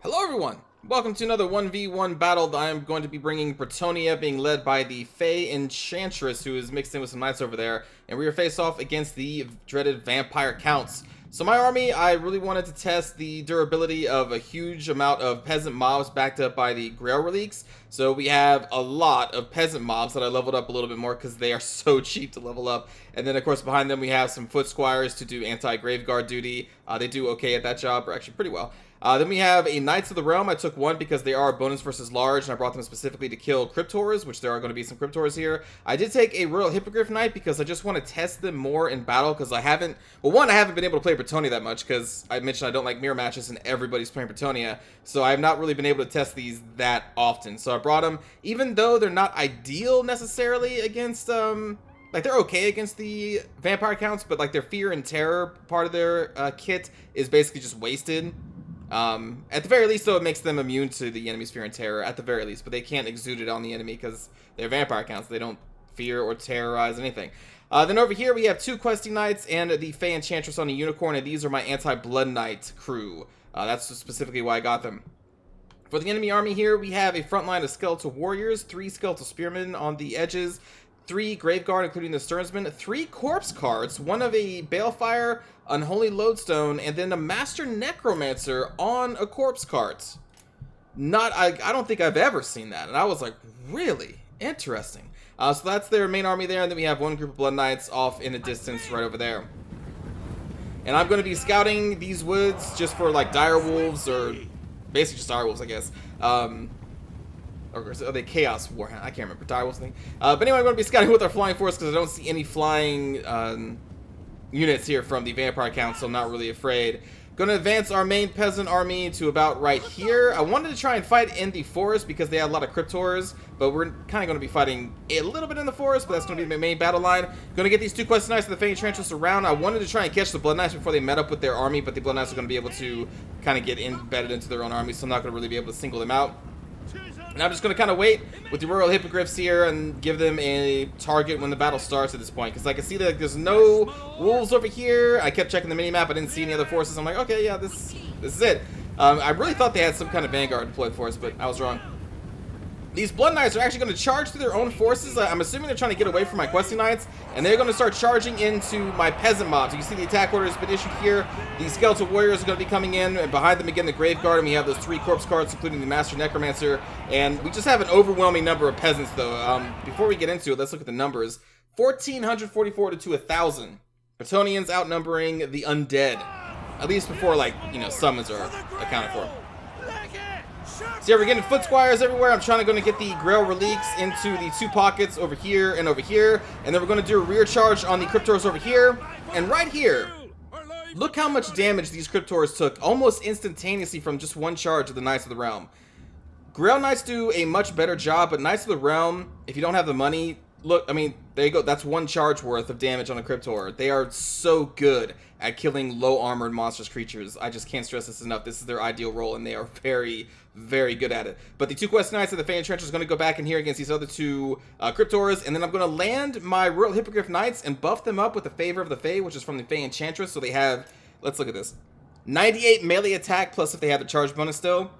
Hello everyone! Welcome to another 1v1 battle that I am going to be bringing Bretonnia, being led by the Fey Enchantress, who is mixed in with some knights over there, and we are face off against the dreaded Vampire Counts. So my army, I really wanted to test the durability of a huge amount of peasant mobs backed up by the Grail relics. So we have a lot of peasant mobs that I leveled up a little bit more because they are so cheap to level up. And then of course behind them we have some foot squires to do anti-graveguard duty. They do okay at that job, or actually pretty well. Then we have a Knights of the Realm. I took one because they are bonus versus large, and I brought them specifically to kill Cryptors, which there are going to be some Cryptors here. I did take a Royal Hippogriff Knight because I just want to test them more in battle, because I haven't been able to play Bretonnia that much, because I mentioned I don't like mirror matches and everybody's playing Bretonnia, so I have not really been able to test these that often. So I brought them, even though they're not ideal necessarily against, like, they're okay against the Vampire Counts, but like their Fear and Terror part of their kit is basically just wasted. At the very least, though, it makes them immune to the enemy's fear and terror, at the very least, but they can't exude it on the enemy because they're vampire counts. They don't fear or terrorize anything. Then over here, we have two questing knights and the Fey Enchantress on a unicorn, and these are my anti-blood knight crew. That's specifically why I got them. For the enemy army here, we have a front line of skeletal warriors, 3 skeletal spearmen on the edges, 3 Graveguard, including the Stearnsman, 3 corpse cards, 1 of a Balefire, Unholy Lodestone, and then a Master Necromancer on a corpse cart. I don't think I've ever seen that, and I was like, really? Interesting. So that's their main army there, and then we have 1 group of Blood Knights off in the distance right over there. And I'm going to be scouting these woods just for, like, dire wolves, or basically just dire wolves, I guess. Or are they Chaos Warhammer? I can't remember. Dire wolves thing. But anyway, I'm going to be scouting with our flying force because I don't see any flying units here from the Vampire Count, so I'm not really afraid. Gonna advance our main peasant army to about right here. I wanted to try and fight in the forest because they have a lot of Cryptors, but we're kind of going to be fighting a little bit in the forest, but that's going to be my main battle line. Gonna get these 2 quest knights and the Fey Enchantress around. I wanted to try and catch the Blood Knights before they met up with their army, but the Blood Knights are going to be able to kind of get embedded into their own army, so I'm not going to really be able to single them out. And I'm just going to kind of wait with the Royal Hippogriffs here and give them a target when the battle starts at this point. Because I can see that there's no wolves over here. I kept checking the minimap. I didn't see any other forces. I'm like, okay, yeah, this is it. I really thought they had some kind of Vanguard deployed for us, but I was wrong. These Blood Knights are actually going to charge through their own forces. I'm assuming they're trying to get away from my questing knights, and they're going to start charging into my peasant mobs. You can see the attack order has been issued here. These skeletal warriors are going to be coming in, and behind them again the Graveguard, and we have those 3 corpse cards, including the Master Necromancer, and we just have an overwhelming number of peasants, though. Before we get into it, let's look at the numbers. 1,444 to 1,000. Bretonians outnumbering the undead, at least before, like, you know, summons are accounted for. So yeah, we're getting foot squires everywhere. I'm trying to get the Grail relics into the 2 pockets over here and over here. And then we're going to do a rear charge on the Cryptors over here. And right here, look how much damage these Cryptors took almost instantaneously from just 1 charge of the Knights of the Realm. Grail Knights do a much better job, but Knights of the Realm, if you don't have the money, look, I mean, there you go. That's 1 charge worth of damage on a Cryptor. They are so good at killing low armored monstrous creatures. I just can't stress this enough. This is their ideal role, and they are very, very good at it. But the 2 quest knights of the Fey Enchantress are going to go back in here against these other 2 Cryptors, and then I'm going to land my Royal Hippogriff Knights and buff them up with the Favor of the Fey, which is from the Fey Enchantress. So they have, let's look at this, 98 melee attack, plus if they have the charge bonus still.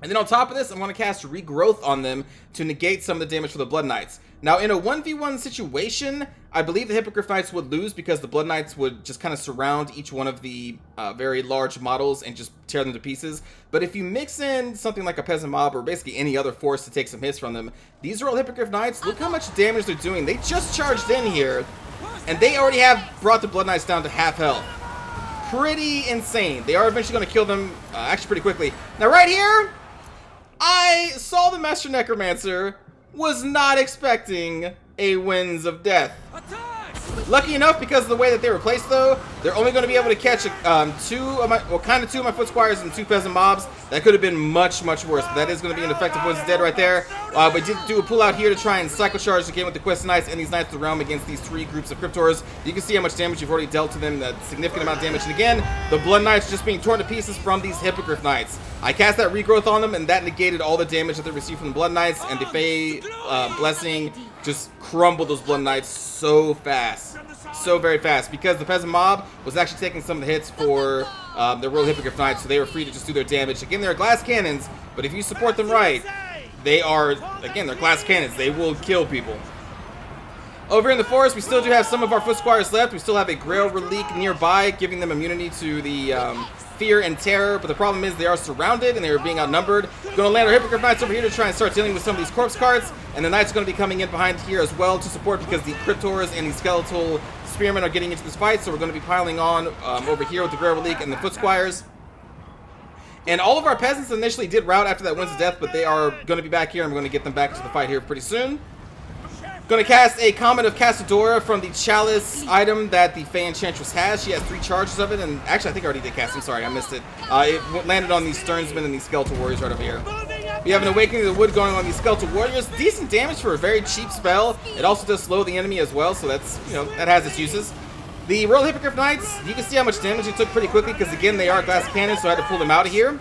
And then on top of this, I'm going to cast Regrowth on them to negate some of the damage for the Blood Knights. Now, in a 1v1 situation, I believe the Hippogriff Knights would lose because the Blood Knights would just kind of surround each one of the very large models and just tear them to pieces. But if you mix in something like a Peasant Mob or basically any other force to take some hits from them, these Royal Hippogriff Knights, look how much damage they're doing. They just charged in here, and they already have brought the Blood Knights down to half health. Pretty insane. They are eventually going to kill them, actually pretty quickly. Now, right here, I saw the Master Necromancer, was not expecting a Winds of Death. Lucky enough, because of the way that they were placed, though, they're only going to be able to catch 2 of my foot squires and 2 peasant mobs. That could have been much, much worse. But that is going to be an effective Winds of Dead right there. But did do a pull out here to try and cycle charge again with the quest knights and these Knights of the Realm against these 3 groups of Cryptors. You can see how much damage you've already dealt to them. That significant amount of damage. And again, the Blood Knights just being torn to pieces from these Hippogriff Knights. I cast that Regrowth on them, and that negated all the damage that they received from the Blood Knights. And the Fey Blessing just crumbled those Blood Knights so fast. So very fast, because the Peasant Mob was actually taking some of the hits for They're Royal Hippogriff Knights, so they were free to just do their damage. Again, they're glass cannons, but if you support them right, they are, again, they're glass cannons. They will kill people. Over in the forest, we still do have some of our foot squires left. We still have a Grail Relique nearby, giving them immunity to the fear and terror. But the problem is they are surrounded and they are being outnumbered. Going to land our Hippogriff Knights over here to try and start dealing with some of these corpse cards. And the Knights are going to be coming in behind here as well to support because the Cryptors and the Skeletal Spearmen are getting into this fight. So we're going to be piling on over here with the Grail Relique and the foot squires. And all of our peasants initially did rout after that Winds of Death, but they are going to be back here and we're going to get them back to the fight here pretty soon. Going to cast a Comet of Castadora from the Chalice item that the Fey Enchantress has. She has 3 charges of it, and actually I think I already did cast. I'm sorry, I missed it. It landed on these Sternsmen and these Skeletal Warriors right over here. We have an Awakening of the Wood going on these Skeletal Warriors. Decent damage for a very cheap spell. It also does slow the enemy as well, so that's, you know, that has its uses. The Royal Hippogriff Knights, you can see how much damage it took pretty quickly because, again, they are glass cannons, so I had to pull them out of here.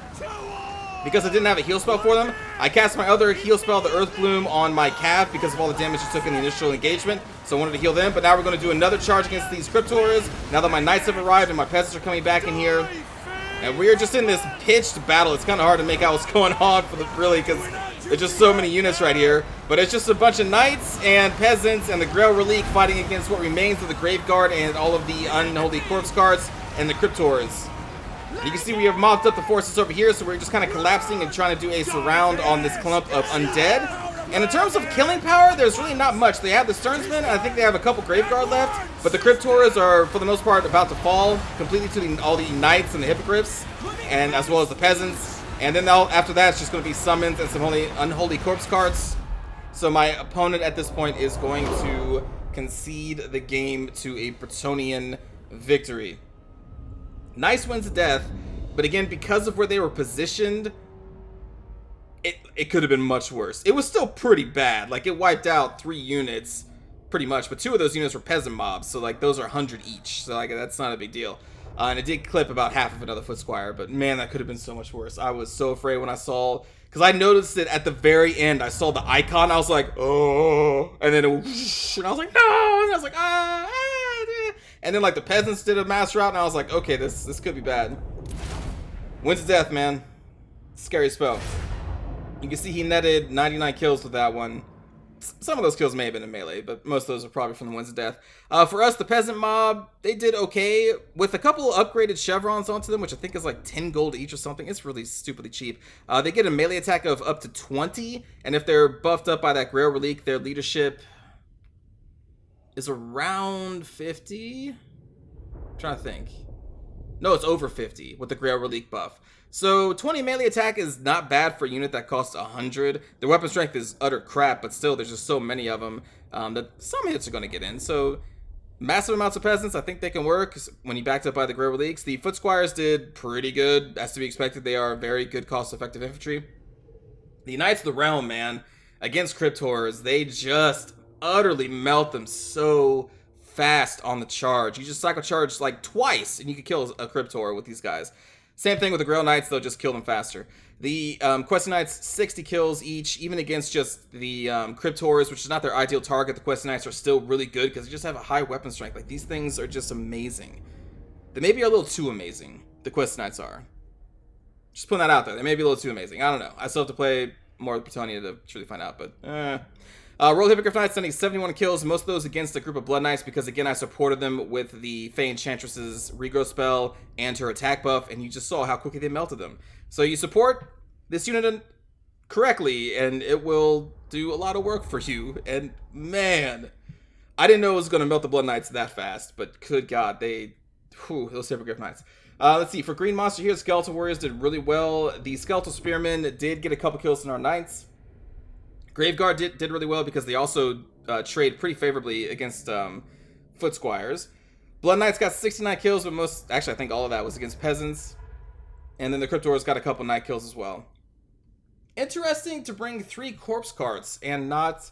Because I didn't have a heal spell for them, I cast my other heal spell, the Earth Bloom, on my Cav because of all the damage it took in the initial engagement. So I wanted to heal them, but now we're going to do another charge against these Cryptors. Now that my Knights have arrived and my Peasants are coming back in here. And we are just in this pitched battle. It's kind of hard to make out what's going on for the really because there's just so many units right here. But it's just a bunch of Knights and Peasants and the Grail Relique fighting against what remains of the Grave Guard and all of the Unholy Corpse Cards and the Cryptors. You can see we have mopped up the forces over here, so we're just kind of collapsing and trying to do a surround on this clump of undead. And in terms of killing power, there's really not much. They have the Sternsmen, and I think they have a couple Graveguard left, but the Cryptors are, for the most part, about to fall completely to all the Knights and the Hippogriffs, and as well as the Peasants. And then after that, it's just going to be summons and some Unholy Corpse cards. So my opponent at this point is going to concede the game to a Bretonnian victory. Nice Winds of Death, but again, because of where they were positioned, it could have been much worse. It was still pretty bad. Like, it wiped out 3 units, pretty much, but 2 of those units were peasant mobs, so, like, those are 100 each, so, like, that's not a big deal. And it did clip about half of another foot squire, but, man, that could have been so much worse. I was so afraid when I saw, because I noticed it at the very end. I saw the icon, I was like, oh, and then it whoosh, and I was like, no, and I was like, ah. And then, like, the Peasants did a mass rout, and I was like, okay, this could be bad. Winds of Death, man. Scary spell. You can see he netted 99 kills with that one. Some of those kills may have been in melee, but most of those are probably from the Winds of Death. For us, the Peasant mob, they did okay. With a couple of upgraded chevrons onto them, which I think is like 10 gold each or something. It's really stupidly cheap. They get a melee attack of up to 20, and if they're buffed up by that Grail Relique, their leadership is around 50. I'm trying to think. No, it's over 50 with the Grail Relique buff. So 20 melee attack is not bad for a unit that costs 100. Their weapon strength is utter crap, but still there's just so many of them that some hits are going to get in. So massive amounts of Peasants, I think they can work when you backed up by the Grail Reliques. The Foot Squires did pretty good. As to be expected, they are very good cost-effective infantry. The Knights of the Realm, man, against Cryptors, they just utterly melt them so fast on the charge. You just cycle charge like twice and you can kill a Cryptor with these guys. Same thing with the Grail Knights, they'll just kill them faster. The Questing Knights, 60 kills each, even against just the Cryptors, which is not their ideal target. The Questing Knights are still really good because they just have a high weapon strength. Like, these things are just amazing. They maybe are a little too amazing, the Questing Knights are. Just putting that out there. They may be a little too amazing. I don't know. I still have to play more with Bretonnia to truly find out, but Royal Hippogriff Knights sending 71 kills, most of those against a group of Blood Knights because, again, I supported them with the Fey Enchantress's regrowth spell and her attack buff, and you just saw how quickly they melted them. So you support this unit correctly, and it will do a lot of work for you. And, man, I didn't know it was going to melt the Blood Knights that fast, but good God, those Hippogriff Knights. Let's see, for Green Monster here, Skeletal Warriors did really well. The Skeletal Spearmen did get a couple kills in our Knights. Graveguard did really well because they also trade pretty favorably against Foot Squires. Blood Knights got 69 kills, but actually I think all of that was against Peasants. And then the Cryptors got a couple Knight kills as well. Interesting to bring 3 Corpse Cards and not,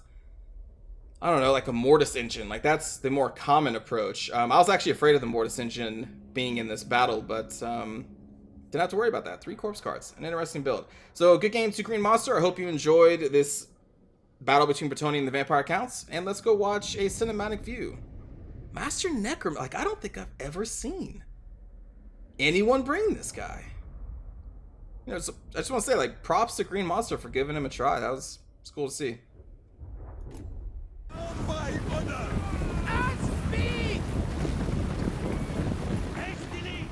I don't know, like a Mortis Engine. Like, that's the more common approach. I was actually afraid of the Mortis Engine being in this battle, but didn't have to worry about that. 3 Corpse Cards, an interesting build. So, good game to Green Monster. I hope you enjoyed this battle between Bretonnia and the Vampire Counts, and let's go watch a cinematic view. Master Necromancer, like, I don't think I've ever seen anyone bring this guy? You know, so I just want to say, like, props to Green Monster for giving him a try. That was it's cool to see. On my honor! At speed! Hastily!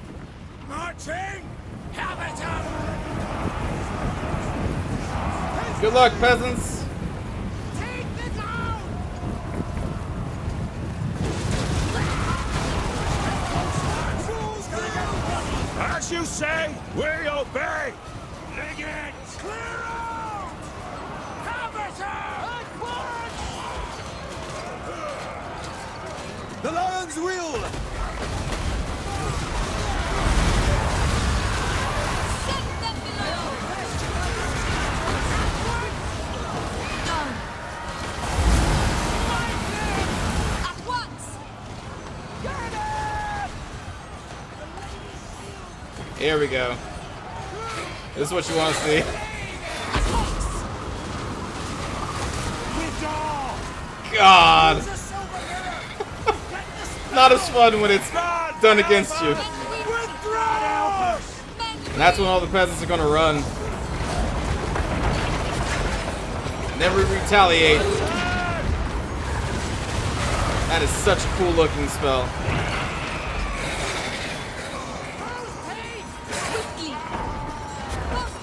Marching! Habitat! Good luck, peasants! Take the town! As you say, we obey! Leggings! Clear out! Habitat! The lion's will! Set them below! Done! At once! Here we go. This is what you want to see. God! Not as fun when it's done against you. And that's when all the peasants are gonna run. Never retaliate. That is such a cool looking spell. Quickly! Post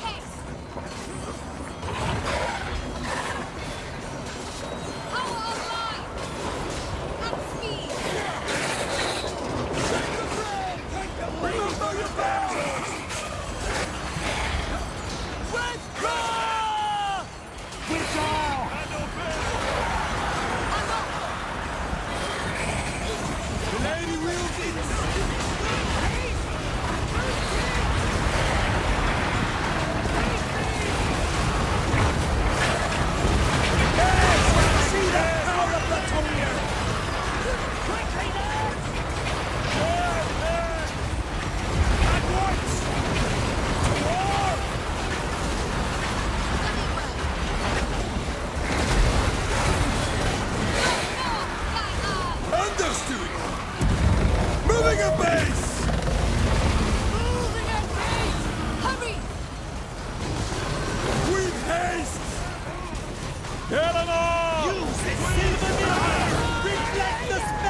haste!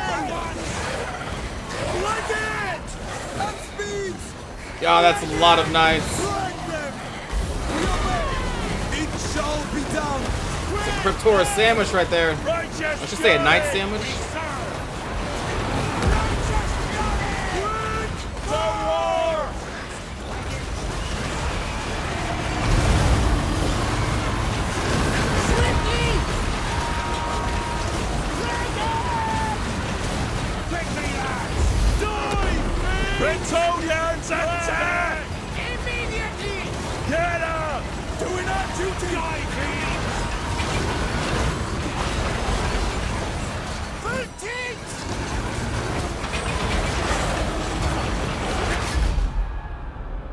Power online! At speed! Yeah, that's a lot of knights. It shall be done. It's a Cryptora sandwich right there. I should say a knight sandwich. Bretonians attack! Immediately! Get up! Doing our duty! Die,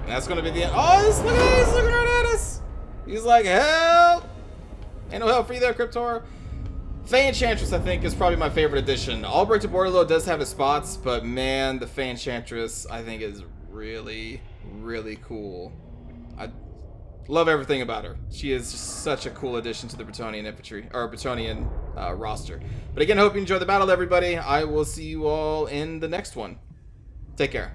And that's gonna be the end. Oh, look at this! He's looking right at us! He's like, help! Ain't no help for you there, Cryptora. Fey Enchantress, I think, is probably my favorite addition. Albrecht of Bordello does have his spots, but man, the Fey Enchantress, I think, is really, really cool. I love everything about her. She is just such a cool addition to the Bretonnian infantry, or Bretonnian roster. But again, I hope you enjoyed the battle, everybody. I will see you all in the next one. Take care.